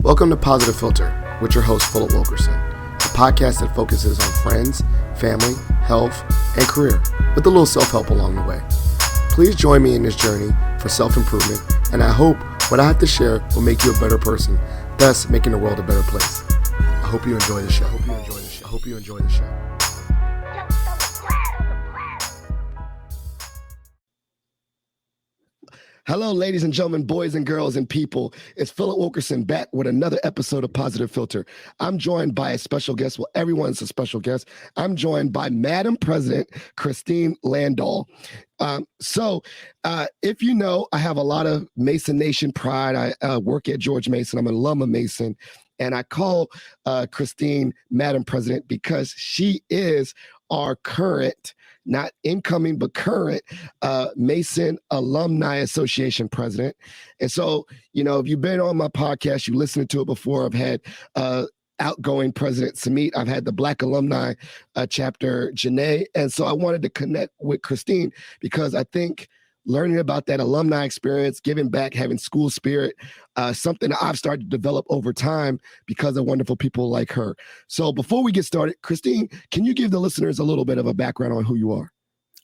Welcome to Positive Philter with your host, Philip Wilkerson, a podcast that focuses on friends, family, health, and career, with a little self-help along the way. Please join me in this journey for self-improvement, and I hope what I have to share will make you a better person, thus making the world a better place. I hope you enjoy the show. I hope you enjoy the show. Hello, ladies and gentlemen, boys and girls and people. It's Philip Wilkerson back with another episode of Positive Philter. I'm joined by a special guest. Well, everyone's a special guest. I'm joined by Madam President Christine Landoll. If you know, I have a lot of Mason Nation pride. I work at George Mason. I'm an alum of Mason. And I call Christine Madam President because she is our current, not incoming, but current Mason Alumni Association president. And so, you know, if you've been on my podcast, you listened to it before. I've had outgoing President Samit. I've had the Black Alumni chapter, Janae. And so I wanted to connect with Christine because I think learning about that alumni experience, giving back, having school spirit, something that I've started to develop over time because of wonderful people like her. So before we get started, Christine, can you give the listeners a little bit of a background on who you are?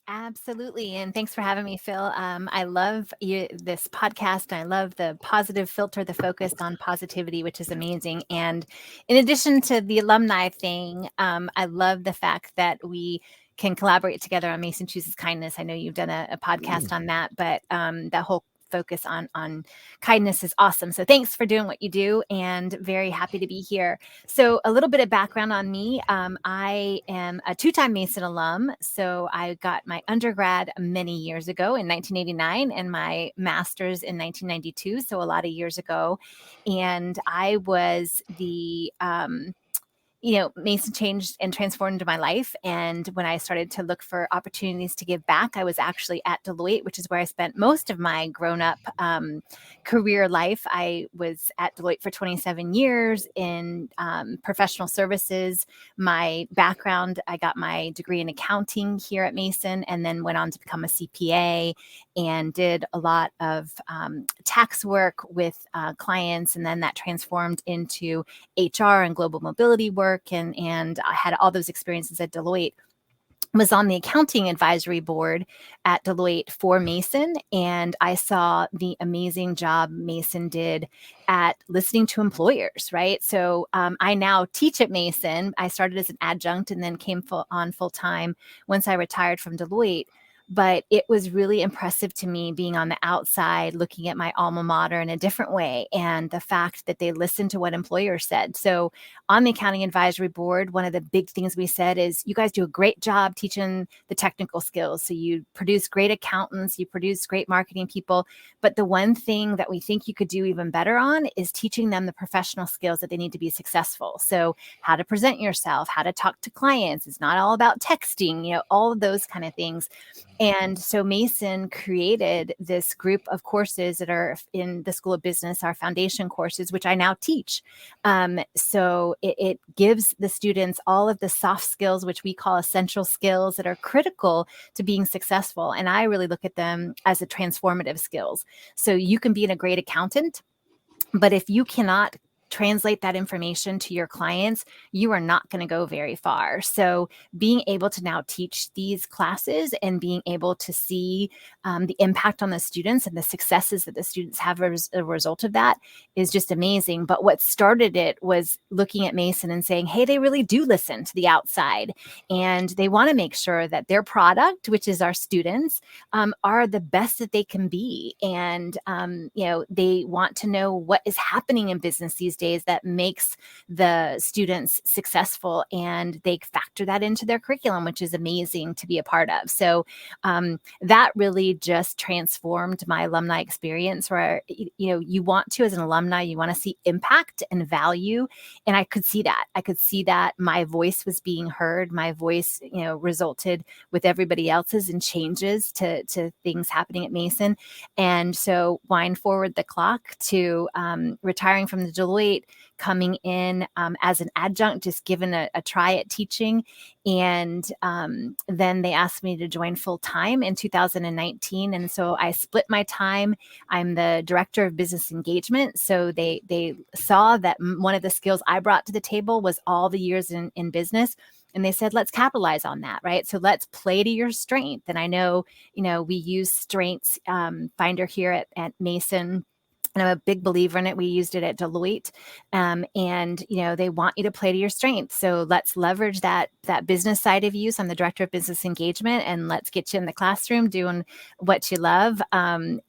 Absolutely. And thanks for having me, Phil. I love this podcast. And I love the Positive Philter, the focus on positivity, which is amazing. And in addition to the alumni thing, I love the fact that we can collaborate together on Mason Chooses Kindness. I know you've done a podcast on that, but that whole focus on kindness is awesome. So thanks for doing what you do, and very happy to be here. So a little bit of background on me. I am a two-time Mason alum. So I got my undergrad many years ago in 1989 and my master's in 1992. So a lot of years ago. And I was Mason changed and transformed my life. And when I started to look for opportunities to give back, I was actually at Deloitte, which is where I spent most of my grown-up career life. I was at Deloitte for 27 years in professional services. My background, I got my degree in accounting here at Mason and then went on to become a CPA and did a lot of tax work with clients. And then that transformed into HR and global mobility work. And I had all those experiences at Deloitte. Was on the accounting advisory board at Deloitte for Mason, and I saw the amazing job Mason did at listening to employers, right? So I now teach at Mason. I started as an adjunct and then came full time once I retired from Deloitte. But it was really impressive to me being on the outside, looking at my alma mater in a different way, and the fact that they listened to what employers said. So on the accounting advisory board, one of the big things we said is, you guys do a great job teaching the technical skills. So you produce great accountants, you produce great marketing people. But the one thing that we think you could do even better on is teaching them the professional skills that they need to be successful. So how to present yourself, how to talk to clients. It's not all about texting, all of those kind of things. And so Mason created this group of courses that are in the School of Business, our foundation courses, which I now teach. So it gives the students all of the soft skills, which we call essential skills, that are critical to being successful. And I really look at them as a transformative skills. So you can be a great accountant, but if you cannot translate that information to your clients, you are not going to go very far. So being able to now teach these classes and being able to see the impact on the students and the successes that the students have as a result of that is just amazing. But what started it was looking at Mason and saying, hey, they really do listen to the outside, and they want to make sure that their product, which is our students, are the best that they can be. And, they want to know what is happening in business these days that makes the students successful, and they factor that into their curriculum, which is amazing to be a part of. So that really just transformed my alumni experience, where you want to, as an alumni, you want to see impact and value. And I could see that my voice was being heard. My voice resulted with everybody else's in changes to things happening at Mason. And so wind forward the clock to retiring from the Deloitte Deloitte, coming in as an adjunct, just given a try at teaching. And then they asked me to join full time in 2019. And so I split my time. I'm the director of business engagement. So they saw that one of the skills I brought to the table was all the years in business. And they said, let's capitalize on that, right? So let's play to your strength. And I know, we use Strengths Finder here at Mason. And I'm a big believer in it. We used it at Deloitte. And, they want you to play to your strengths. So let's leverage that business side of you. So I'm the director of business engagement, and let's get you in the classroom doing what you love and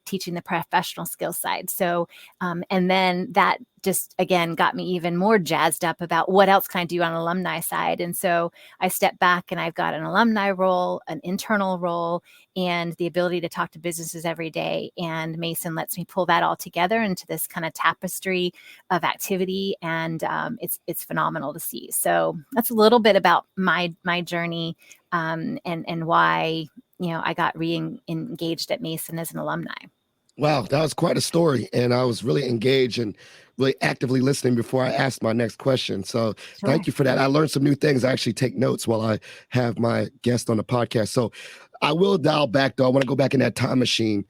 teaching the professional skill side. So, and then that just, again, got me even more jazzed up about what else can I do on alumni side. And so I stepped back and I've got an alumni role, an internal role, and the ability to talk to businesses every day. And Mason lets me pull that all together into this kind of tapestry of activity. And it's phenomenal to see. So that's a little bit about my journey and why, I got re-engaged at Mason as an alumni. Wow, that was quite a story. And I was really engaged and really actively listening before I asked my next question. So Thank you for that. I learned some new things. I actually take notes while I have my guest on the podcast. So I will dial back, though. I want to go back in that time machine.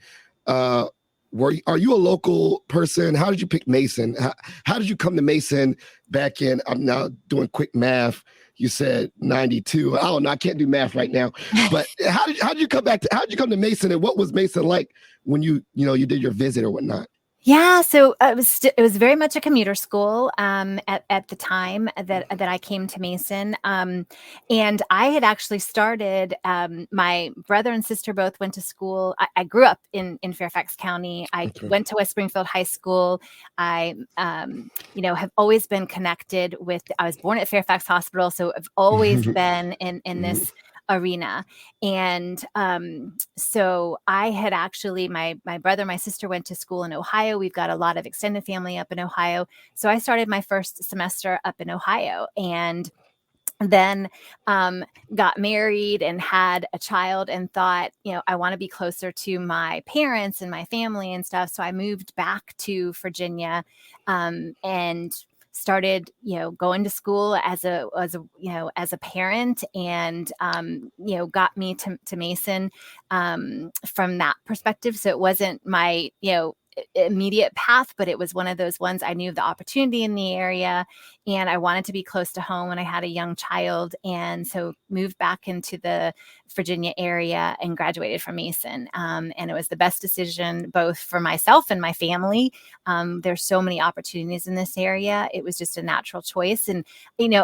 Are you a local person? How did you pick Mason? How did you come to Mason back in, I'm now doing quick math. You said 92. I don't know. I can't do math right now. But how did you come to Mason, and what was Mason like when you did your visit or whatnot? Yeah, so it was very much a commuter school at the time that I came to Mason, and I had actually started. My brother and sister both went to school. I grew up in Fairfax County. I went to West Springfield High School. I have always been connected with. I was born at Fairfax Hospital, so I've always been in this arena. And so I had actually, my brother, my sister went to school in Ohio. We've got a lot of extended family up in Ohio. So I started my first semester up in Ohio, and then got married and had a child and thought, I want to be closer to my parents and my family and stuff. So I moved back to Virginia and started, going to school as a parent, and, got me to Mason from that perspective. So it wasn't my, immediate path, but it was one of those ones. I knew of the opportunity in the area, and I wanted to be close to home when I had a young child. And so moved back into the Virginia area and graduated from Mason. And it was the best decision both for myself and my family. There's so many opportunities in this area. It was just a natural choice. And,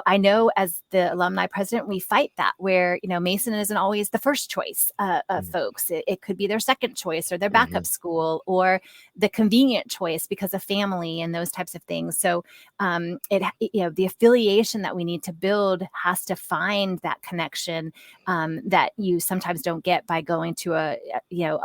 I know as the alumni president, we fight that where, Mason isn't always the first choice of folks. It could be their second choice or their backup school, or the convenient choice because of family and those types of things. So the affiliation that we need to build has to find that connection that you sometimes don't get by going to a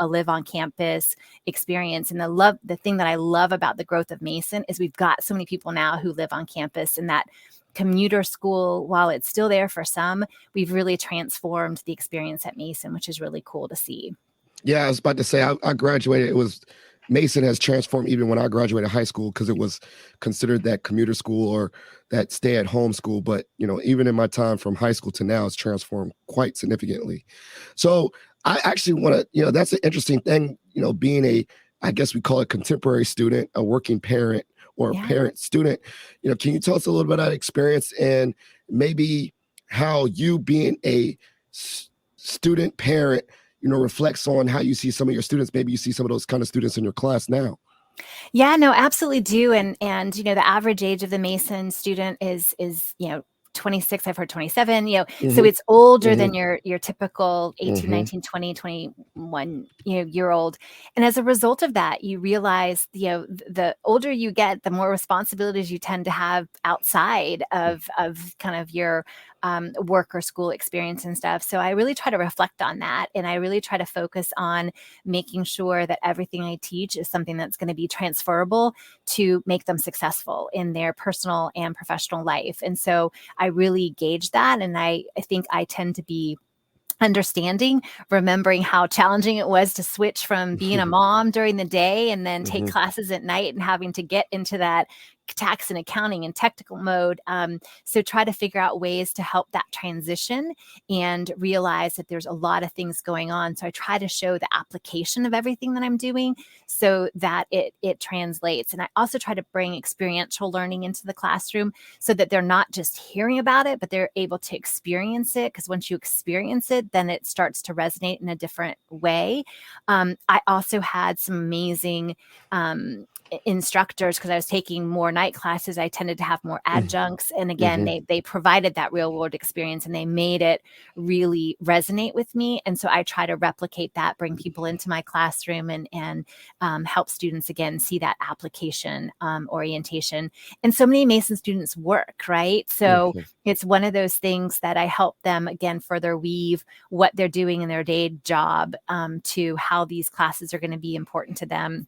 live on campus experience. And the thing that I love about the growth of Mason is we've got so many people now who live on campus, and that commuter school, while it's still there for some, we've really transformed the experience at Mason, which is really cool to see. Yeah, I was about to say, I graduated. Mason has transformed even when I graduated high school, because it was considered that commuter school or that stay-at-home school. But, even in my time from high school to now, it's transformed quite significantly. So I actually want to, that's an interesting thing, being I guess we call it contemporary student, a working parent or a parent student. Can you tell us a little bit about that experience, and maybe how you being a student parent reflects on how you see some of your students? Maybe you see some of those kind of students in your class now. Yeah, no, absolutely do. And the average age of the Mason student is 26, I've heard 27, so it's older than your typical 18, 19, 20, 21, year old. And as a result of that, you realize, the older you get, the more responsibilities you tend to have outside of kind of your work or school experience and stuff. So I really try to reflect on that. And I really try to focus on making sure that everything I teach is something that's going to be transferable to make them successful in their personal and professional life. And so I really gauge that. And I think I tend to be understanding, remembering how challenging it was to switch from being a mom during the day and then take classes at night, and having to get into that tax and accounting and technical mode. So try to figure out ways to help that transition and realize that there's a lot of things going on. So I try to show the application of everything that I'm doing so that it translates. And I also try to bring experiential learning into the classroom so that they're not just hearing about it, but they're able to experience it. Because once you experience it, then it starts to resonate in a different way. I also had some amazing instructors because I was taking more night classes. I tended to have more adjuncts. And again, they provided that real world experience and they made it really resonate with me. And so I try to replicate that, bring people into my classroom and help students again see that application orientation. And so many Mason students work, right? So it's one of those things that I help them again further weave what they're doing in their day job to how these classes are going to be important to them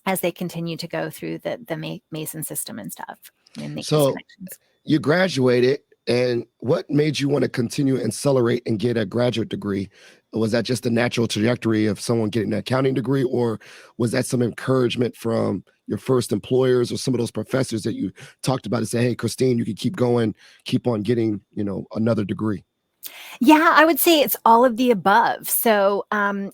as they continue to go through the Mason system and stuff and make these connections. You graduated, and what made you want to continue and accelerate and get a graduate degree? Was that just the natural trajectory of someone getting an accounting degree, or was that some encouragement from your first employers or some of those professors that you talked about and say, hey, Christine, you can keep going, keep on getting, another degree? Yeah, I would say it's all of the above. So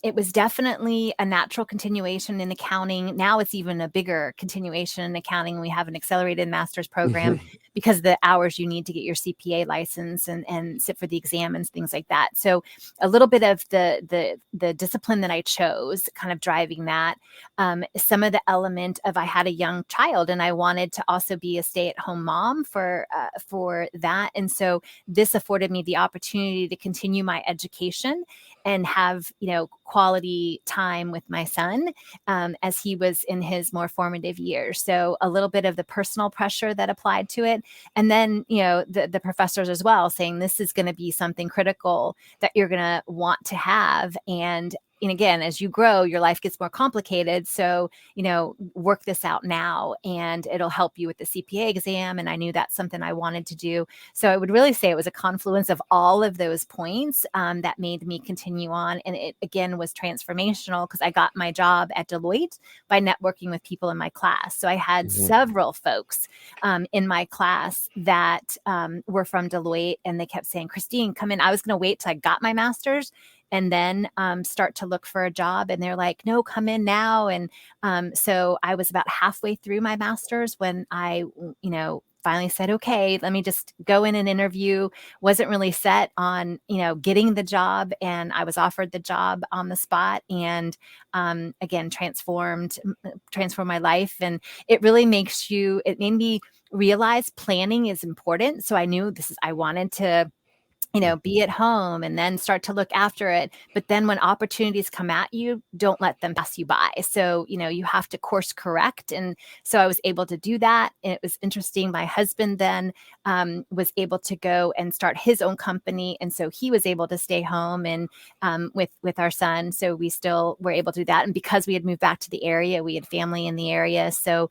it was definitely a natural continuation in accounting. Now it's even a bigger continuation in accounting. We have an accelerated master's program because the hours you need to get your CPA license and sit for the exam and things like that. So a little bit of the discipline that I chose, kind of driving that. Some of the element of I had a young child and I wanted to also be a stay-at-home mom for that. And so this afforded me the opportunity to continue my education and have, quality time with my son as he was in his more formative years. So a little bit of the personal pressure that applied to it. And then, the professors as well saying this is going to be something critical that you're going to want to have. And again, as you grow, your life gets more complicated. So, work this out now and it'll help you with the CPA exam. And I knew that's something I wanted to do. So I would really say it was a confluence of all of those points that made me continue on. And it, again, was transformational because I got my job at Deloitte by networking with people in my class. So I had several folks in my class that were from Deloitte and they kept saying, Christine, come in. I was going to wait till I got my master's and then start to look for a job. And they're like, no, come in now. And so I was about halfway through my master's when I, finally said, okay, let me just go in and interview. Wasn't really set on, getting the job. And I was offered the job on the spot and again, transformed my life. And it really it made me realize planning is important. So I knew I wanted to be at home and then start to look after it. But then when opportunities come at you, don't let them pass you by. So, you have to course correct. And so I was able to do that. And it was interesting. My husband then was able to go and start his own company. And so he was able to stay home and with our son. So we still were able to do that. And because we had moved back to the area, we had family in the area. So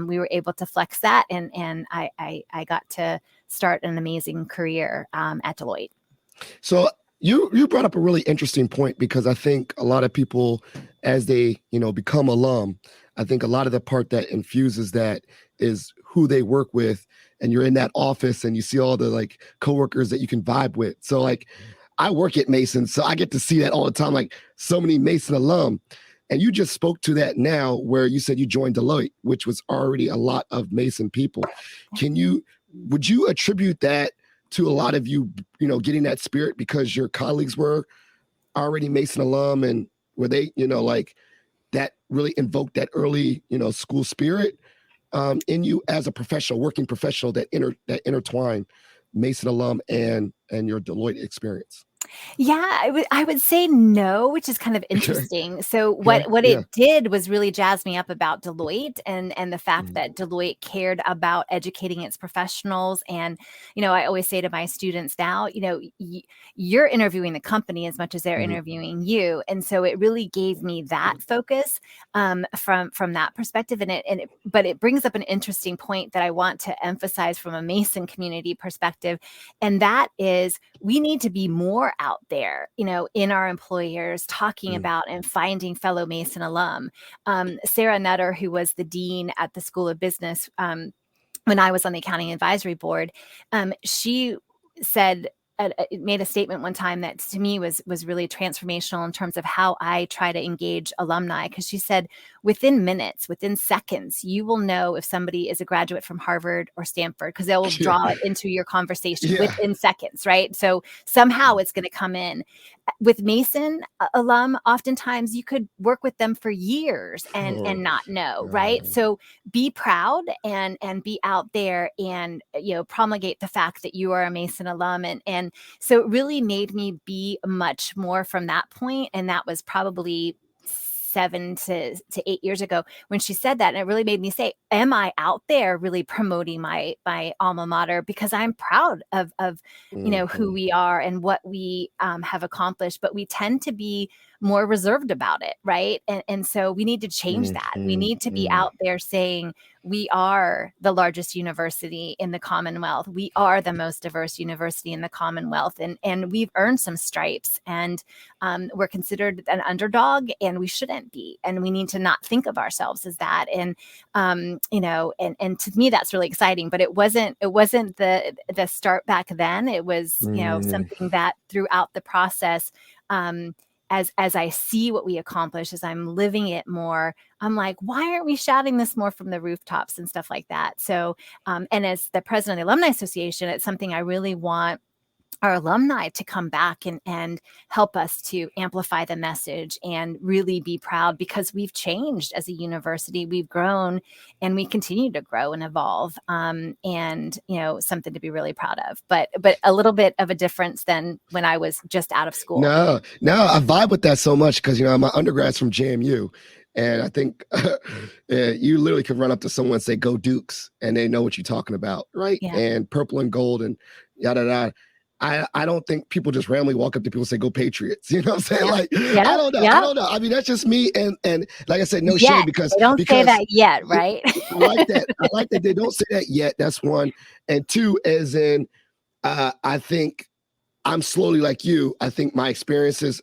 we were able to flex that. And I got to start an amazing career at Deloitte. So you brought up a really interesting point because I think a lot of people, as they become alum, I think a lot of the part that infuses that is who they work with, and you're in that office and you see all the coworkers that you can vibe with. So I work at Mason, so I get to see that all the time. So many Mason alum. And you just spoke to that now where you said you joined Deloitte, which was already a lot of Mason people. Would you attribute that to a lot of you, getting that spirit because your colleagues were already Mason alum and were they, that really invoked that early, school spirit in you as a professional, working professional that intertwine Mason alum and your Deloitte experience? Yeah, I would say no, which is kind of interesting. So what it did was really jazz me up about Deloitte and the fact that Deloitte cared about educating its professionals. And, I always say to my students now, you're interviewing the company as much as they're interviewing you. And so it really gave me that focus from that perspective. But it brings up an interesting point that I want to emphasize from a Mason community perspective. And that is we need to be more out there, in our employers talking about and finding fellow Mason alum. Sarah Nutter, who was the dean at the School of Business, when I was on the accounting advisory board, she said, made a statement one time that to me was really transformational in terms of how I try to engage alumni. Because she said, within minutes, within seconds, you will know if somebody is a graduate from Harvard or Stanford, because they will draw it into your conversation within seconds, right? So somehow it's going to come in. With Mason alum, oftentimes you could work with them for years and not know, right? So be proud and be out there and promulgate the fact that you are a Mason alum, and so it really made me be much more from that point. And that was probably 7 to 8 years ago when she said that. And it really made me say, am I out there really promoting my alma mater? Because I'm proud of who we are and what we have accomplished, but we tend to be more reserved about it, right? And so we need to change that. We need to be out there saying, we are the largest university in the Commonwealth. We are the most diverse university in the Commonwealth. And we've earned some stripes, and we're considered an underdog, and we shouldn't be. And we need to not think of ourselves as that. And, and to me, that's really exciting, but it wasn't the start back then. It was, something that throughout the process, as I see what we accomplish, as I'm living it more, I'm like, why aren't we shouting this more from the rooftops and stuff like that? So, and as the president of the Alumni Association, it's something I really want our alumni to come back and help us to amplify the message and really be proud, because we've changed as a university. We've grown and we continue to grow and evolve, and something to be really proud of, but a little bit of a difference than when I was just out of school. No, I vibe with that so much because my undergrad's from GMU. And I think you literally could run up to someone and say, "Go Dukes," and they know what you're talking about, right? Yeah. And purple and gold and yada yada. I don't think people just randomly walk up to people and say, "Go Patriots." You know what I'm saying? Like, I don't know. I don't know. I mean, that's just me. And like I said, no shame because they don't say that yet, right? I like that. I like that they don't say that yet. That's one. And two, as in, I think I'm slowly like you. I think my experiences,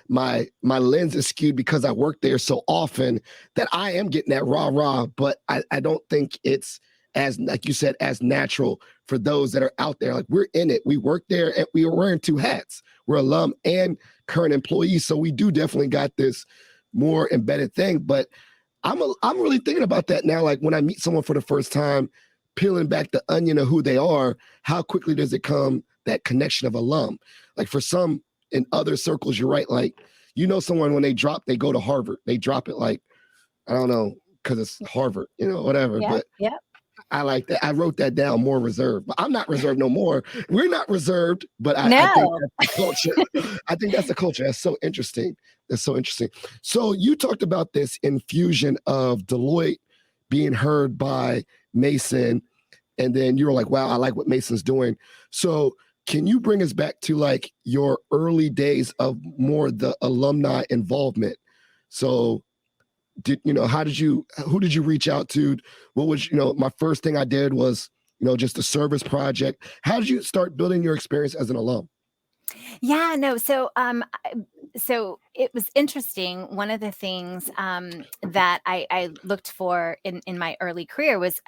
my lens is skewed because I work there so often that I am getting that rah, but I don't think it's as, like you said, as natural for those that are out there. Like, we're in it. We work there and we are wearing two hats. We're alum and current employees. So we do definitely got this more embedded thing. But I'm really thinking about that now. Like, when I meet someone for the first time, peeling back the onion of who they are, how quickly does it come that connection of alum? Like, for some in other circles, you're right. Like, someone when they go to Harvard, they drop it like, I don't know, because it's Harvard, whatever. Yeah, but yeah. I like that. I wrote that down, more reserved. But I'm not reserved no more. We're not reserved, but I think that's the culture. I think that's the culture. That's so interesting. So you talked about this infusion of Deloitte being heard by Mason, and then you were like, wow, I like what Mason's doing. So can you bring us back to like your early days of more the alumni involvement? So who did you reach out to? What was, my first thing I did was, just a service project. How did you start building your experience as an alum? Yeah, no. So it was interesting. One of the things that I looked for in my early career was,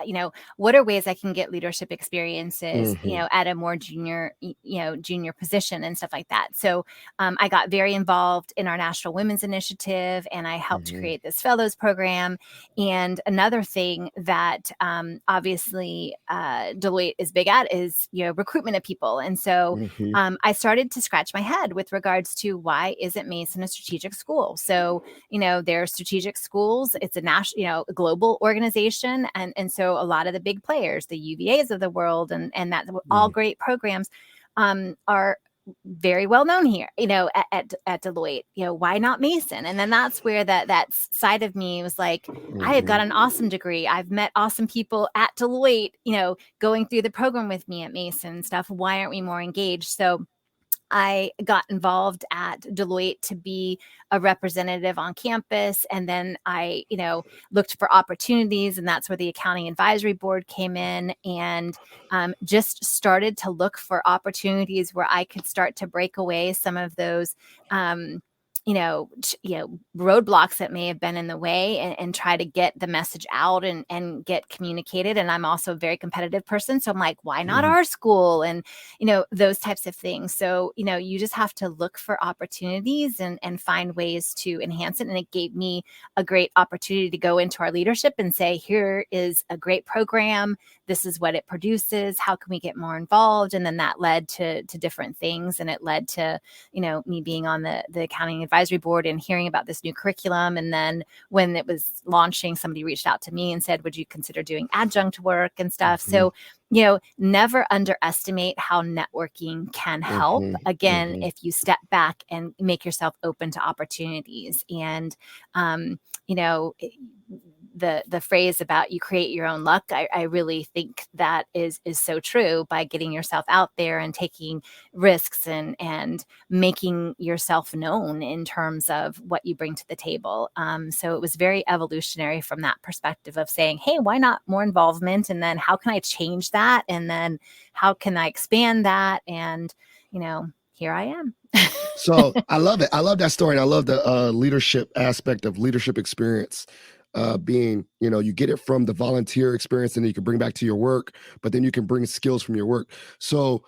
what are ways I can get leadership experiences, at a more junior position and stuff like that. So I got very involved in our National Women's Initiative, and I helped create this fellows program. And another thing that obviously Deloitte is big at is, recruitment of people. And so I started to scratch my head with regards to, why isn't Mason a strategic school? So, there are strategic schools. It's a national, global organization. And so a lot of the big players, the UVAs of the world, and that's all great programs, are very well known here, at Deloitte. Why not Mason? And then that's where that side of me was like, I have got an awesome degree. I've met awesome people at Deloitte, going through the program with me at Mason and stuff. Why aren't we more engaged? So I got involved at Deloitte to be a representative on campus. And then I, looked for opportunities, and that's where the accounting advisory board came in, and just started to look for opportunities where I could start to break away some of those, roadblocks that may have been in the way, and try to get the message out and get communicated. And I'm also a very competitive person. So I'm like, why not our school? And, those types of things. So, you just have to look for opportunities and find ways to enhance it. And it gave me a great opportunity to go into our leadership and say, here is a great program. This is what it produces. How can we get more involved? And then that led to different things. And it led to, me being on the accounting advisory board and hearing about this new curriculum. And then when it was launching, somebody reached out to me and said, would you consider doing adjunct work and stuff? So, never underestimate how networking can help. Again, if you step back and make yourself open to opportunities. And, the phrase about you create your own luck, I really think that is so true, by getting yourself out there and taking risks and making yourself known in terms of what you bring to the table. So it was very evolutionary from that perspective of saying, hey, why not more involvement? And then how can I change that? And then how can I expand that? And, here I am. So I love it. I love that story. And I love the leadership aspect of leadership experience. Being, you get it from the volunteer experience, and then you can bring back to your work, but then you can bring skills from your work. So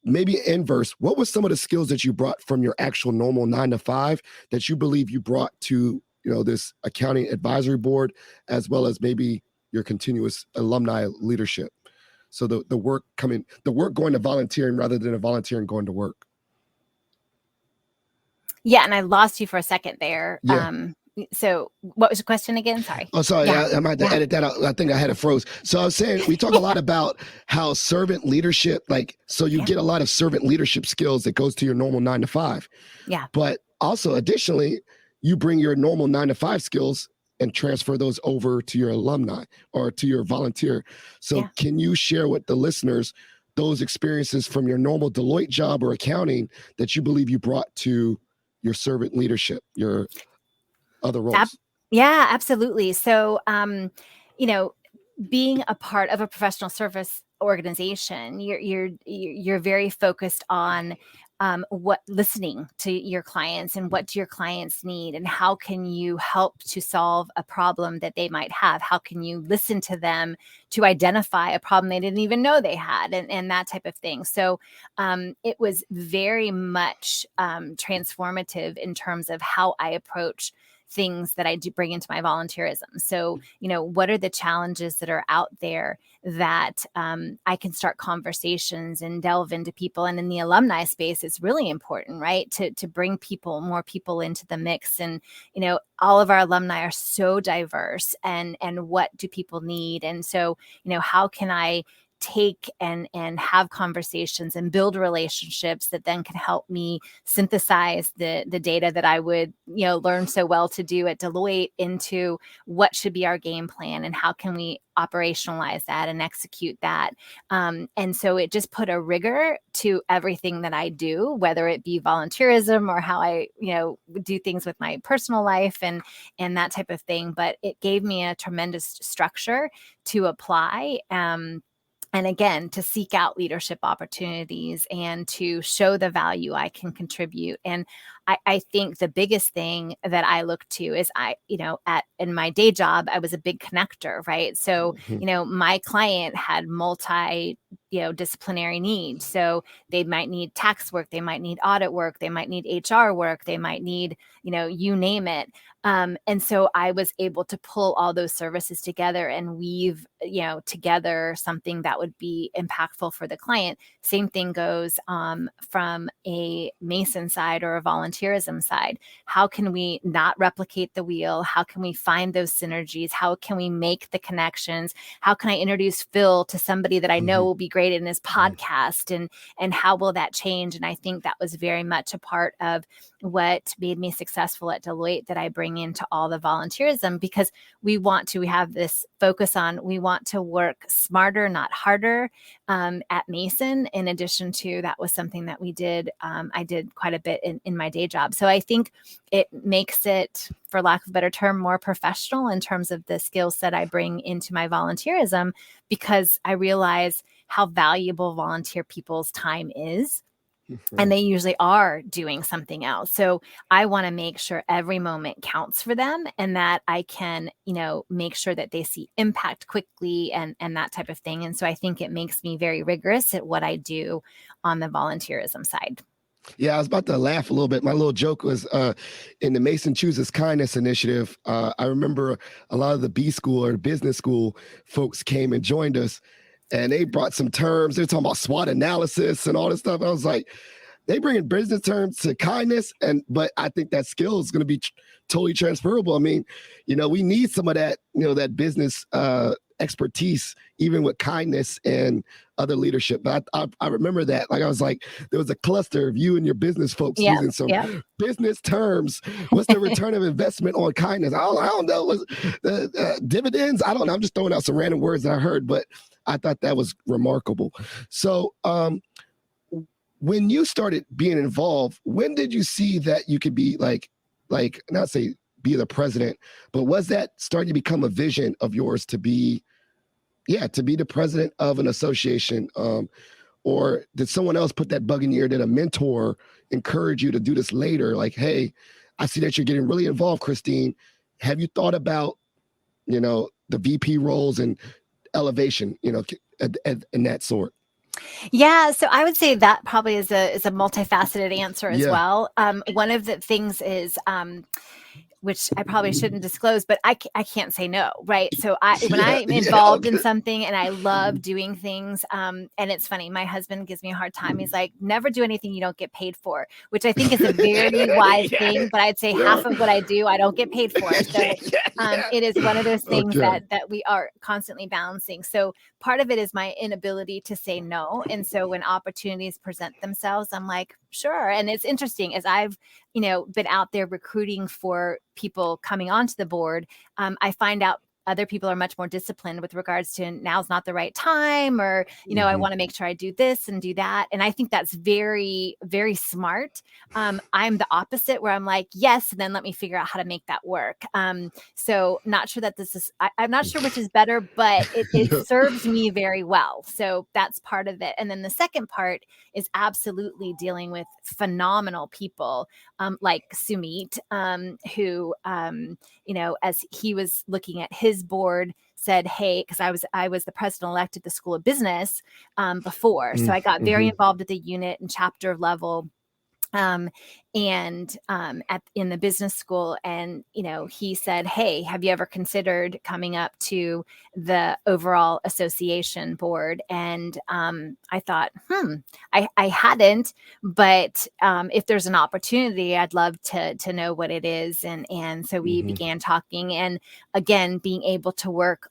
maybe inverse, what was some of the skills that you brought from your actual normal 9 to 5 that you believe you brought to, this accounting advisory board, as well as maybe your continuous alumni leadership? So the work going to volunteering rather than a volunteering going to work. Yeah. And I lost you for a second there. Yeah. So what was the question again? Sorry. Oh, sorry. Yeah. I might have to edit that out. I think I had it froze. So I was saying, we talk a lot about how servant leadership, you get a lot of servant leadership skills that goes to your normal 9 to 5. Yeah. But also additionally, you bring your normal 9 to 5 skills and transfer those over to your alumni or to your volunteer. So can you share with the listeners those experiences from your normal Deloitte job or accounting that you believe you brought to your servant leadership, your other roles? Yeah, absolutely. So, being a part of a professional service organization, you're very focused on listening to your clients and what do your clients need, and how can you help to solve a problem that they might have? How can you listen to them to identify a problem they didn't even know they had, and that type of thing. So it was very much transformative in terms of how I approach things that I do bring into my volunteerism. So, what are the challenges that are out there that I can start conversations and delve into people? And in the alumni space, it's really important, right? To bring more people into the mix. And, all of our alumni are so diverse, and what do people need? And so, how can I take and have conversations and build relationships that then can help me synthesize the data that I would, learn so well to do at Deloitte into what should be our game plan, and how can we operationalize that and execute that. And so it just put a rigor to everything that I do, whether it be volunteerism or how I, do things with my personal life and that type of thing. But it gave me a tremendous structure to apply. And again, to seek out leadership opportunities and to show the value I can contribute. And I think the biggest thing that I look to is in my day job, I was a big connector, right? So, my client had disciplinary needs. So they might need tax work, they might need audit work, they might need HR work, they might need, you name it. And so I was able to pull all those services together and weave, together something that would be impactful for the client. Same thing goes from a Mason side or a volunteerism side. How can we not replicate the wheel? How can we find those synergies? How can we make the connections? How can I introduce Phil to somebody that I know will be great in his podcast? And how will that change? And I think that was very much a part of what made me successful at Deloitte, that I bring into all the volunteerism, because we have this focus on, we want to work smarter, not harder at Mason. In addition to, that was something that we did, I did quite a bit in my day job. So I think it makes it, for lack of a better term, more professional in terms of the skill set I bring into my volunteerism, because I realize how valuable volunteer people's time is. and they usually are doing something else. So I want to make sure every moment counts for them, and that I can, make sure that they see impact quickly and that type of thing. And so I think it makes me very rigorous at what I do on the volunteerism side. Yeah, I was about to laugh a little bit. My little joke was in the Mason Chooses Kindness initiative. I remember a lot of the B school or business school folks came and joined us, and they brought some terms. They're talking about SWOT analysis and all this stuff. I was like, they bring in business terms to kindness, but I think that skill is going to be totally transferable. I mean, we need some of that, that business expertise, even with kindness and other leadership. But I remember that, like, I was like, there was a cluster of you and your business folks using some business terms. What's the return of investment on kindness? I don't know. Dividends? I don't know. I'm just throwing out some random words that I heard, but I thought that was remarkable. So, when you started being involved, when did you see that you could be like not say be the president, but was that starting to become a vision of yours to be the president of an association? Or did someone else put that bug in your ear? Did a mentor encourage you to do this later? Like, hey, I see that you're getting really involved, Christine. Have you thought about, the VP roles and elevation, in that sort? Yeah, so I would say that probably is a multifaceted answer as well. One of the things is, which I probably shouldn't disclose, but I can't say no, right? So when I'm involved in something and I love doing things, and it's funny, my husband gives me a hard time. He's like, never do anything you don't get paid for, which I think is a very wise thing. But I'd say half of what I do, I don't get paid for. So it is one of those things that we are constantly balancing. So part of it is my inability to say no. And so when opportunities present themselves, I'm like, sure. And it's interesting, as I've been out there recruiting for people coming onto the board, I find out other people are much more disciplined with regards to now's not the right time, or, I want to make sure I do this and do that. And I think that's very, very smart. I'm the opposite, where I'm like, yes, and then let me figure out how to make that work. So not sure that this is, I'm not sure which is better, but it serves me very well. So that's part of it. And then the second part is absolutely dealing with phenomenal people, like Sumit, who, as he was looking at his board, said, hey, because I was the president-elect at the School of Business before. So I got very involved at the unit and chapter level. In the business school, and he said, hey, have you ever considered coming up to the overall association board? And I thought, I hadn't, but if there's an opportunity, I'd love to know what it is. And so we began talking, and again, being able to work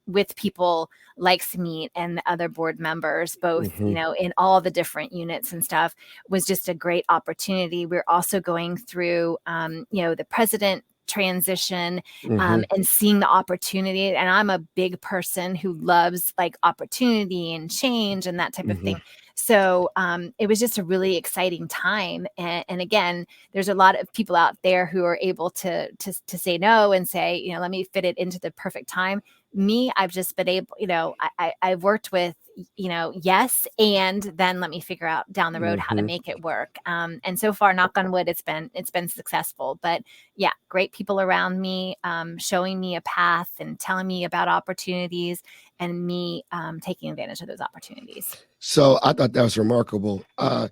with people like Smeet and the other board members, both, in all the different units and stuff, was just a great opportunity. We're also going through, the president transition, and seeing the opportunity. And I'm a big person who loves opportunity and change and that type of thing. So it was just a really exciting time. And again, there's a lot of people out there who are able to say no and say, let me fit it into the perfect time. Me, I've just been able, I've worked with, yes, and then let me figure out down the road how to make it work. And so far, knock on wood, it's been successful. But yeah, great people around me, showing me a path and telling me about opportunities, and me taking advantage of those opportunities. So I thought that was remarkable. I'm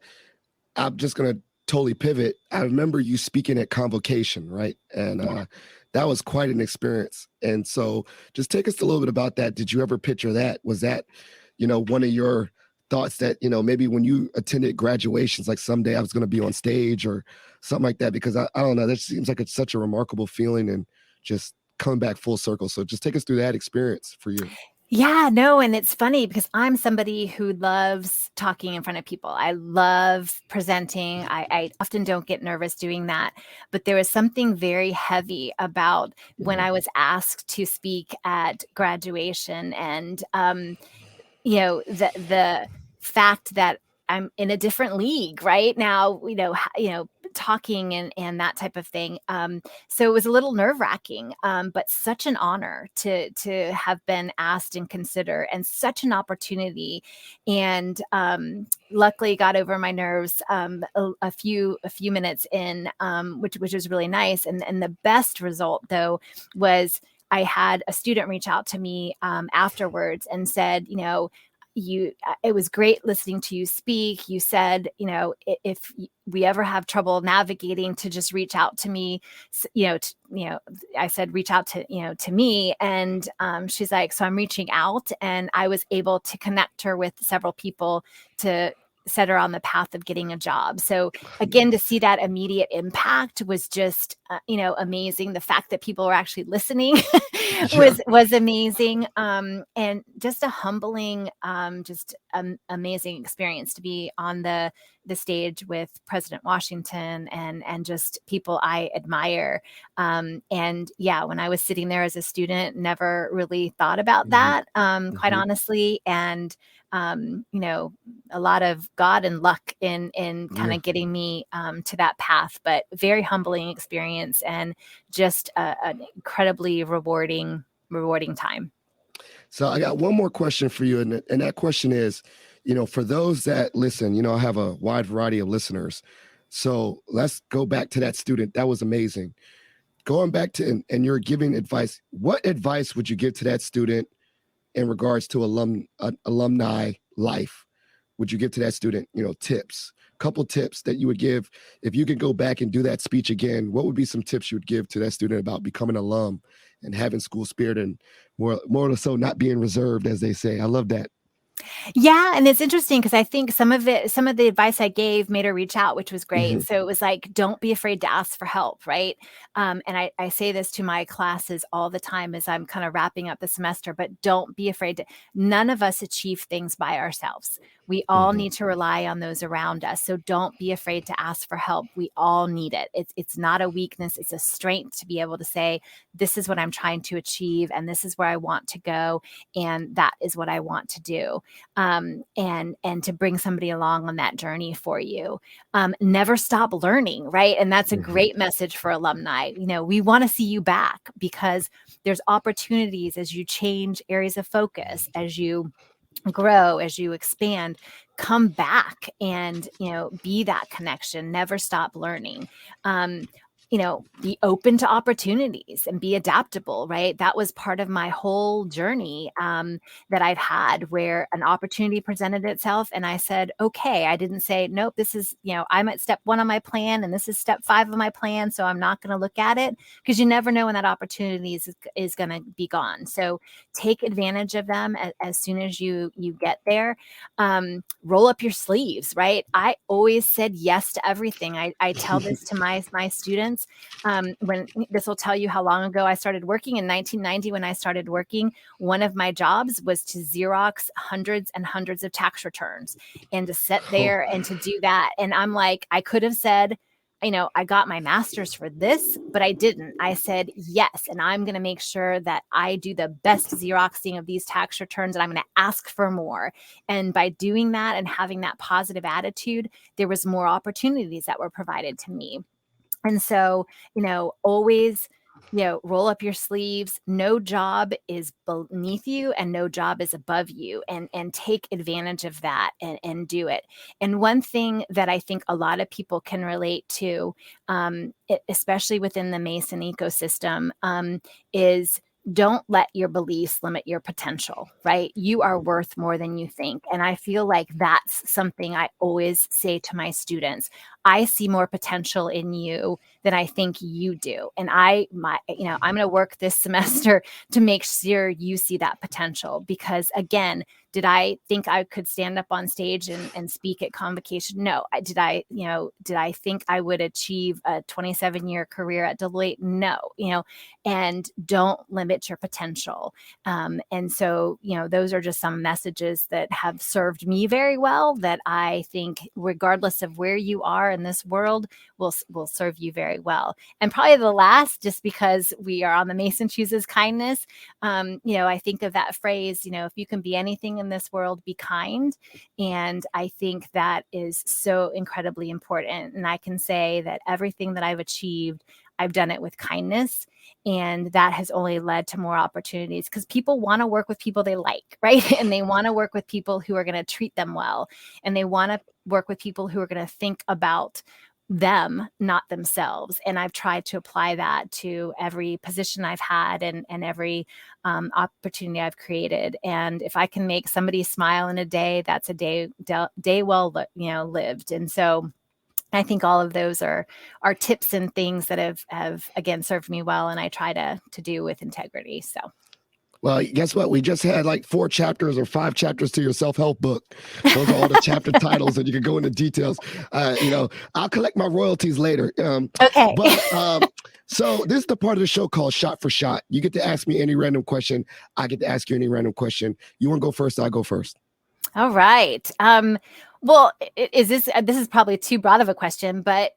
just going to totally pivot. I remember you speaking at Convocation, right? And that was quite an experience. And so just take us a little bit about that. Did you ever picture that? Was that, one of your thoughts that, maybe when you attended graduations, like someday I was going to be on stage or something like that? Because I don't know, that seems like it's such a remarkable feeling and just coming back full circle. So just take us through that experience for you. Yeah, no, and it's funny because I'm somebody who loves talking in front of people. I love presenting. I often don't get nervous doing that, but there was something very heavy about when I was asked to speak at graduation, and the fact that I'm in a different league right now, talking and that type of thing. So it was a little nerve-wracking, but such an honor to have been asked and consider, and such an opportunity. And luckily got over my nerves a few minutes in, which was really nice. And the best result though was I had a student reach out to me afterwards and said, it was great listening to you speak. You said, if we ever have trouble navigating, to just reach out to me. I said, reach out to me. And she's like, so I'm reaching out, and I was able to connect her with several people to set her on the path of getting a job. So again, to see that immediate impact was just, amazing. The fact that people were actually listening was amazing. And just a humbling, amazing experience to be on the stage with President Washington and just people I admire. And yeah, when I was sitting there as a student, never really thought about that, quite honestly. And a lot of God and luck in kind of getting me to that path, but very humbling experience, and just an incredibly rewarding time. So I got one more question for you. And that question is, for those that listen, I have a wide variety of listeners. So let's go back to that student. That was amazing. Going back to, and you're giving advice. What advice would you give to that student in regards to alumni life? Would you give to that student, tips, couple tips that you would give if you could go back and do that speech again? What would be some tips you would give to that student about becoming an alum and having school spirit, and more so not being reserved, as they say? I love that. Yeah. And it's interesting because I think some of the advice I gave made her reach out, which was great. So it was like, don't be afraid to ask for help. Right. And I say this to my classes all the time as I'm kind of wrapping up the semester, but don't be afraid none of us achieve things by ourselves. We all need to rely on those around us. So don't be afraid to ask for help. We all need it. It's not a weakness. It's a strength to be able to say, this is what I'm trying to achieve, and this is where I want to go, and that is what I want to do. And to bring somebody along on that journey for you. Never stop learning, right? And that's a great message for alumni. We want to see you back, because there's opportunities as you change areas of focus, as you grow, as you expand. Come back and be that connection. Never stop learning. Be open to opportunities and be adaptable, right? That was part of my whole journey that I've had, where an opportunity presented itself and I said, okay. I didn't say, nope, this is, I'm at step 1 on my plan and this is step 5 of my plan, so I'm not going to look at it, because you never know when that opportunity is going to be gone. So take advantage of them as soon as you get there. Roll up your sleeves, right? I always said yes to everything. I tell this to my students. When this will tell you how long ago I started working. In 1990, when I started working, one of my jobs was to Xerox hundreds and hundreds of tax returns, and to sit there and to do that. And I'm like, I could have said, I got my master's for this, but I didn't. I said yes, and I'm going to make sure that I do the best Xeroxing of these tax returns, and I'm going to ask for more. And by doing that and having that positive attitude, there was more opportunities that were provided to me. And so, always, roll up your sleeves. No job is beneath you and no job is above you, and take advantage of that and do it. And one thing that I think a lot of people can relate to, especially within the Mason ecosystem, is don't let your beliefs limit your potential, right? You are worth more than you think. And I feel like that's something I always say to my students. I see more potential in you than I think you do. And I'm going to work this semester to make sure you see that potential, because again, did I think I could stand up on stage and speak at convocation? No. Did I think I would achieve a 27-year career at Deloitte? No. And don't limit your potential. And so, those are just some messages that have served me very well, that I think regardless of where you are are in this world will serve you very well. And probably the last, just because we are on the Mason chooses kindness, I think of that phrase, if you can be anything in this world, be kind. And I think that is so incredibly important. And I can say that everything that I've achieved, I've done it with kindness. And that has only led to more opportunities, because people want to work with people they like, right? And they want to work with people who are going to treat them well. And they want to work with people who are going to think about them, not themselves. And I've tried to apply that to every position I've had and every opportunity I've created. And if I can make somebody smile in a day, that's a day well, lived. And so I think all of those are tips and things that have again served me well, and I try to do with integrity. So. Well, guess what? We just had like 4 chapters or 5 chapters to your self-help book. Those are all the chapter titles, and you can go into details. I'll collect my royalties later. Okay. But so this is the part of the show called Shot for Shot. You get to ask me any random question. I get to ask you any random question. You want to go first? I'll go first. All right. Well, this is probably too broad of a question, but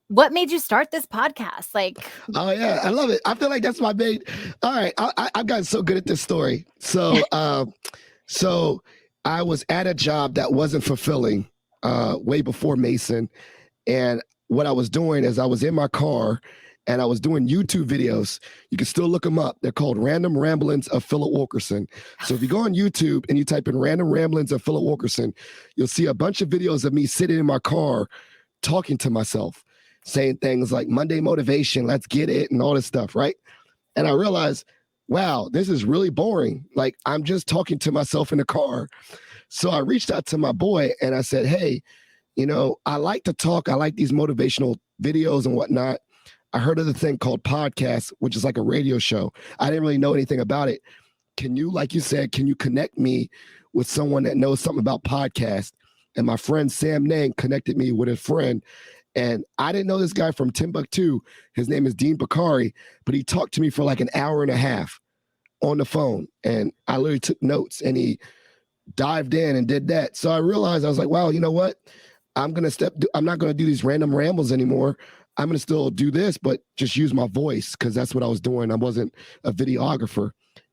what made you start this podcast? Oh yeah, I love it. I feel like that's my main. All right, I've gotten so good at this story. So, so I was at a job that wasn't fulfilling way before Mason, and what I was doing is I was in my car and I was doing YouTube videos. You can still look them up. They're called Random Ramblings of Philip Wilkerson. So if you go on YouTube and you type in Random Ramblings of Philip Wilkerson, you'll see a bunch of videos of me sitting in my car talking to myself, saying things like Monday motivation, let's get it, and all this stuff, right? And I realized, wow, this is really boring. Like, I'm just talking to myself in the car. So I reached out to my boy and I said, hey, I like to talk. I like these motivational videos and whatnot. I heard of the thing called podcast, which is like a radio show. I didn't really know anything about it. Can you, like you said, can you connect me with someone that knows something about podcasts? And my friend Sam Nang connected me with a friend. And I didn't know this guy from Timbuktu. His name is Dean Bakari, but he talked to me for like an hour and a half on the phone. And I literally took notes, and he dived in and did that. So I realized, I was like, wow, you know what? I'm not going to do these random rambles anymore. I'm going to still do this, but just use my voice, because that's what I was doing. I wasn't a videographer.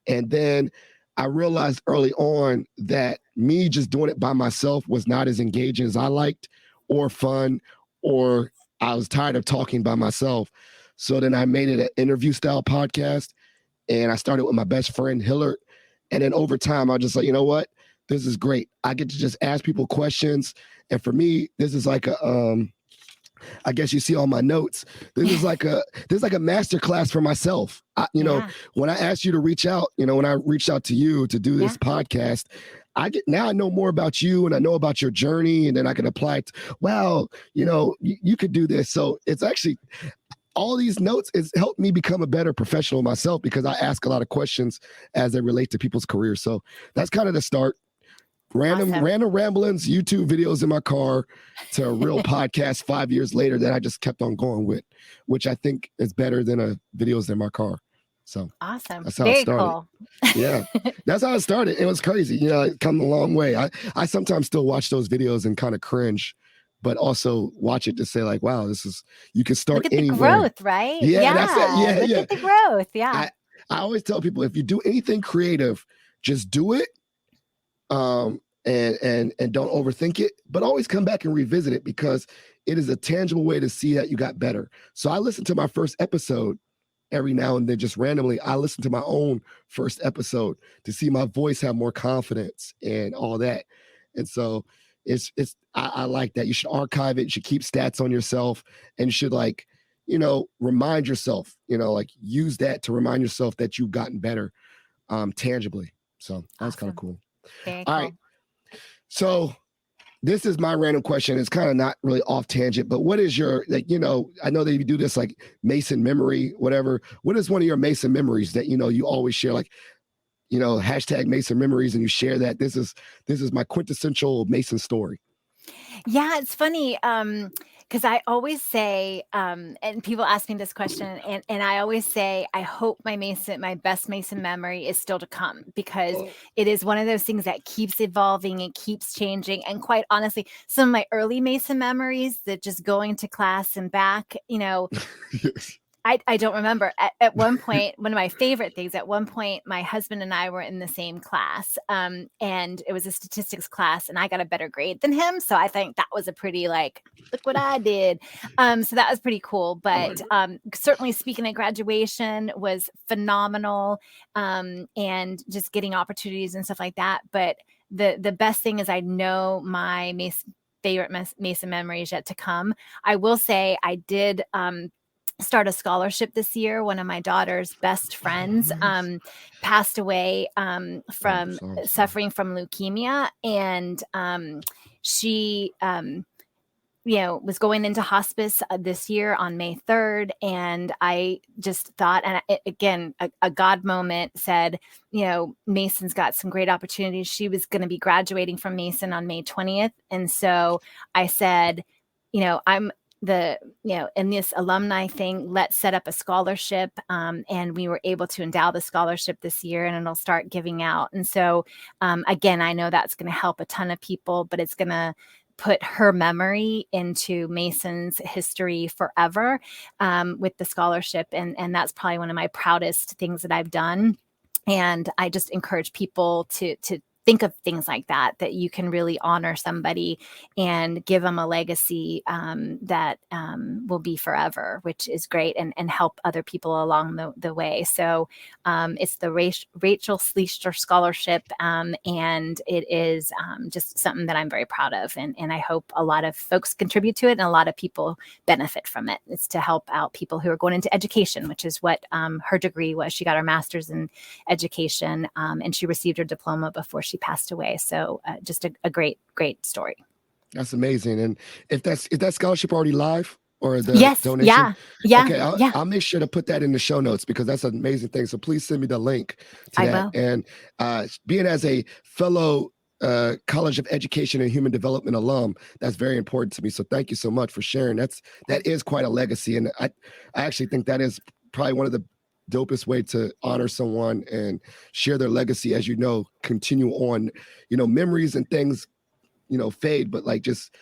And then I realized early on that me just doing it by myself was not as engaging as I liked, or fun, or I was tired of talking by myself. So then I made it an interview style podcast, and I started with my best friend, Hillard. And then over time, I was just like, you know what? This is great. I get to just ask people questions. And for me, this is like I guess you see all my notes. This is like a master class for myself. When I asked you to reach out, when I reached out to you to do this podcast, now I know more about you, and I know about your journey, and then I can apply it. Wow, you could do this. So it's actually, all these notes has helped me become a better professional myself, because I ask a lot of questions as they relate to people's careers. So that's kind of the start. Random ramblings, YouTube videos in my car, to a real podcast 5 years later that I just kept on going with, which I think is better than videos in my car. So awesome. That's how it started. Cool. Yeah, that's how it started. It was crazy. It come a long way. I sometimes still watch those videos and kind of cringe, but also watch it to say like, wow, you can start Look at anywhere. The growth, right? Yeah, that's it. Yeah, Look at the growth. Yeah. I always tell people, if you do anything creative, just do it. And don't overthink it, but always come back and revisit it, because it is a tangible way to see that you got better. So I listen to my first episode every now and then, just randomly. I listen to my own first episode to see my voice have more confidence and all that. And so I like that. You should archive it. You should keep stats on yourself, and you should remind yourself, use that to remind yourself that you've gotten better tangibly. So that's kind of cool. Very cool. All right. So this is my random question. It's kind of not really off tangent, but what is your, I know that you do this like Mason memory, whatever. What is one of your Mason memories that, you always share, like, hashtag Mason memories, and you share that this is my quintessential Mason story? Yeah, it's funny. Because I always say, and people ask me this question, and I always say, I hope my best Mason memory is still to come, because it is one of those things that keeps evolving and keeps changing. And quite honestly, some of my early Mason memories, that just going to class and back, Yes. I don't remember. At one point, one of my favorite things, at one point, my husband and I were in the same class, and it was a statistics class, and I got a better grade than him. So I think that was a pretty, like, look what I did. So that was pretty cool. But certainly speaking at graduation was phenomenal, and just getting opportunities and stuff like that. But the best thing is, I know my favorite Mason memory is yet to come. I will say I did start a scholarship this year. One of my daughter's best friends Nice. passed away from Sorry. suffering from leukemia, and she was going into hospice this year on May 3rd. And I just thought, and again, a God moment, said, Mason's got some great opportunities. She was going to be graduating from Mason on May 20th. And so I said, I'm in this alumni thing, let's set up a scholarship. And we were able to endow the scholarship this year, and it'll start giving out. And so, again, I know that's going to help a ton of people, but it's going to put her memory into Mason's history forever, with the scholarship. And that's probably one of my proudest things that I've done. And I just encourage people to think of things like that you can really honor somebody and give them a legacy that will be forever, which is great, and help other people along the way. So it's the Rachel Schleicher Scholarship, and it is just something that I'm very proud of. And I hope a lot of folks contribute to it, and a lot of people benefit from it. It's to help out people who are going into education, which is what her degree was. She got her master's in education, and she received her diploma before she passed away. So just a great story. That's amazing. And is that scholarship already live, or the Yes. donation? Yeah. Okay, Yeah. I'll make sure to put that in the show notes, because that's an amazing thing. So please send me the link to I that. will. And being as a fellow College of Education and Human Development alum, that's very important to me. So thank you so much for sharing. That is quite a legacy. And I actually think that is probably one of the dopest way to honor someone and share their legacy. As continue on, memories and things, fade, but like just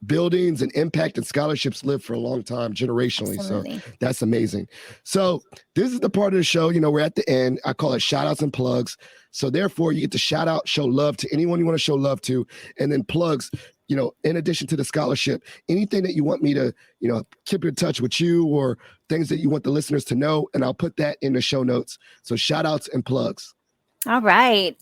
buildings and impact and scholarships live for a long time, generationally. Absolutely. So that's amazing. So this is the part of the show, we're at the end. I call it shout outs and plugs. So therefore you get to shout out, show love to anyone you want to show love to, and then plugs, in addition to the scholarship, anything that you want me to, keep in touch with you, or things that you want the listeners to know. And I'll put that in the show notes. So shout outs and plugs. All right.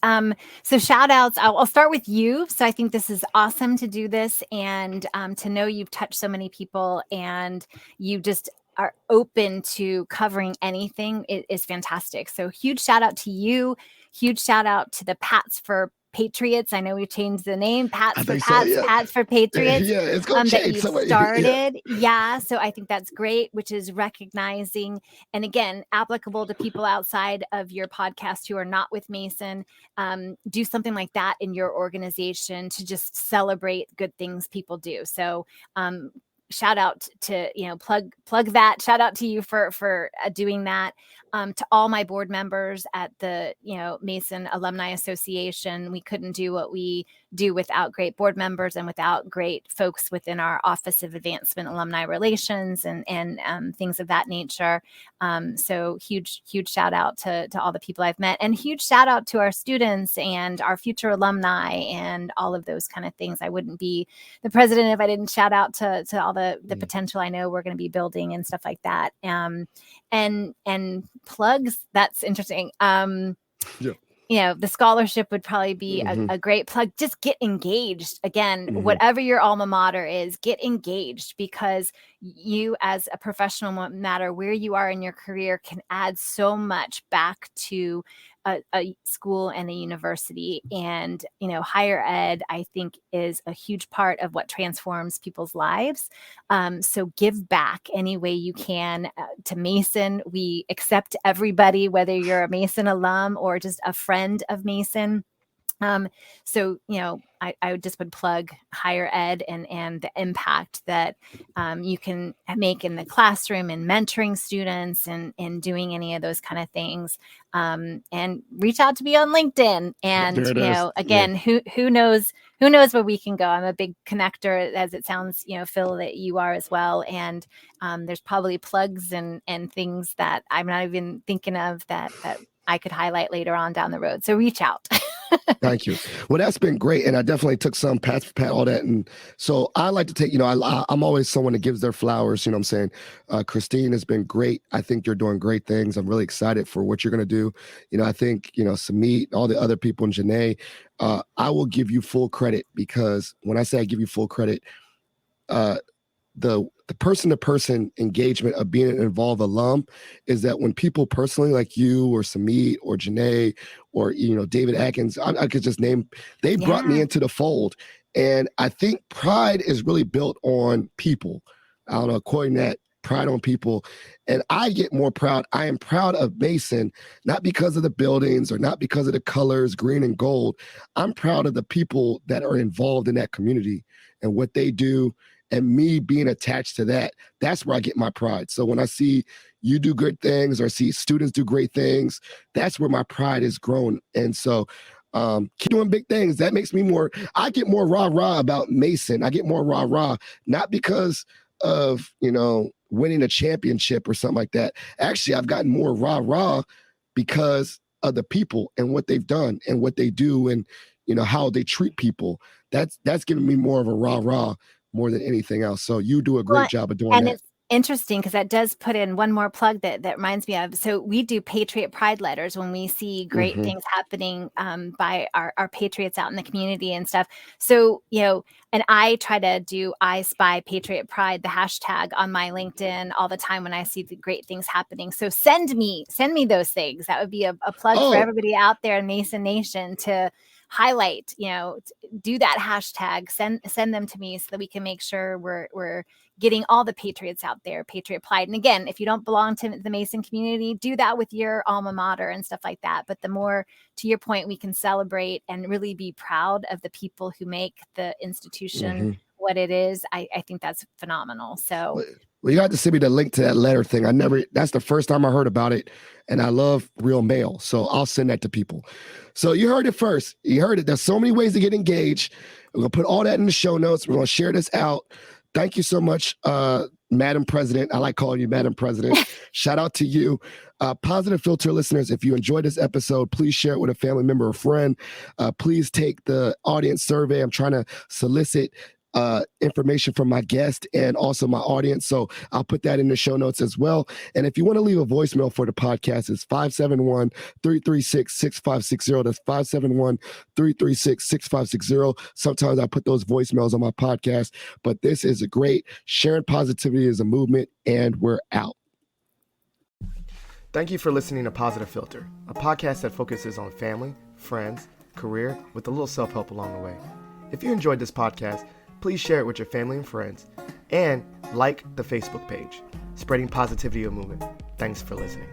So shout outs, I'll start with you. So I think this is awesome to do this, and to know you've touched so many people, and you just are open to covering anything is fantastic. So huge shout out to you. Huge shout out to the Pats for Patriots. I know we've changed the name, Pats for Patriots. Yeah, it's going to change. That you started. Yeah. So I think that's great, which is recognizing, and again, applicable to people outside of your podcast who are not with Mason. Do something like that in your organization to just celebrate good things people do. So shout out to, plug that. Shout out to you for doing that. To all my board members at the, Mason Alumni Association. We couldn't do what we do without great board members and without great folks within our Office of Advancement Alumni Relations and things of that nature. So huge shout out to all the people I've met, and huge shout out to our students and our future alumni and all of those kind of things. I wouldn't be the president if I didn't shout out to all the potential I know we're going to be building and stuff like that. And plugs, that's interesting. The scholarship would probably be a great plug. Just get engaged. Again, whatever your alma mater is, get engaged, because you as a professional, no matter where you are in your career, can add so much back to a school and a university. And, higher ed, I think, is a huge part of what transforms people's lives. So give back any way you can to Mason. We accept everybody, whether you're a Mason alum or just a friend of Mason. So, I just would plug higher ed and the impact that you can make in the classroom and mentoring students and doing any of those kind of things. And reach out to me on LinkedIn. And, There it is. again, who knows where we can go. I'm a big connector, as it sounds, Phil, that you are as well. And there's probably plugs and things that I'm not even thinking of that I could highlight later on down the road. So reach out. Thank you. Well, that's been great. And I definitely took some pat for pat, all that. And so I like to take, I'm always someone that gives their flowers. You know what I'm saying? Christine has been great. I think you're doing great things. I'm really excited for what you're going to do. I think, Samit, all the other people, and Janae, I will give you full credit, because when I say I give you full credit, the person-to-person engagement of being an involved alum is that when people personally, like you or Samit or Janae or David Atkins, I could just name, they brought me into the fold. And I think pride is really built on people. I don't know, according to that, pride on people. And I get more proud. I am proud of Mason, not because of the buildings or not because of the colors, green and gold. I'm proud of the people that are involved in that community and what they do. And me being attached to that, that's where I get my pride. So when I see you do good things or see students do great things, that's where my pride is grown. And so keep doing big things. That makes me I get more rah-rah about Mason. I get more rah-rah, not because of, winning a championship or something like that. Actually, I've gotten more rah-rah because of the people and what they've done and what they do and, how they treat people. That's giving me more of a rah-rah more than anything else. So you do a great job of doing that. And it's interesting because that does put in one more plug that reminds me of. So we do Patriot Pride letters when we see great things happening by our patriots out in the community and stuff. So, and I try to do I Spy Patriot Pride, the hashtag, on my LinkedIn all the time when I see the great things happening. So send me those things. That would be a plug for everybody out there in Mason Nation to highlight, do that hashtag, send them to me so that we can make sure we're getting all the patriots out there, Patriot Pride. And again, if you don't belong to the Mason community, do that with your alma mater and stuff like that. But the more, to your point, we can celebrate and really be proud of the people who make the institution what it is, I think that's phenomenal. So well, you got to send me the link to that letter thing. That's the first time I heard about it. And I love real mail. So I'll send that to people. So you heard it first. You heard it. There's so many ways to get engaged. We're going to put all that in the show notes. We're going to share this out. Thank you so much, Madam President. I like calling you Madam President. Shout out to you. Positive Philter listeners, if you enjoyed this episode, please share it with a family member or friend. Please take the audience survey. I'm trying to solicit information from my guest and also my audience. So I'll put that in the show notes as well. And if you want to leave a voicemail for the podcast, it's 571-336-6560. That's 571-336-6560. Sometimes I put those voicemails on my podcast, but this is a great sharing positivity is a movement, and we're out. Thank you for listening to Positive Philter, a podcast that focuses on family, friends, career, with a little self-help along the way. If you enjoyed this podcast, please share it with your family and friends, and like the Facebook page, Spreading Positivity a Movement. Thanks for listening.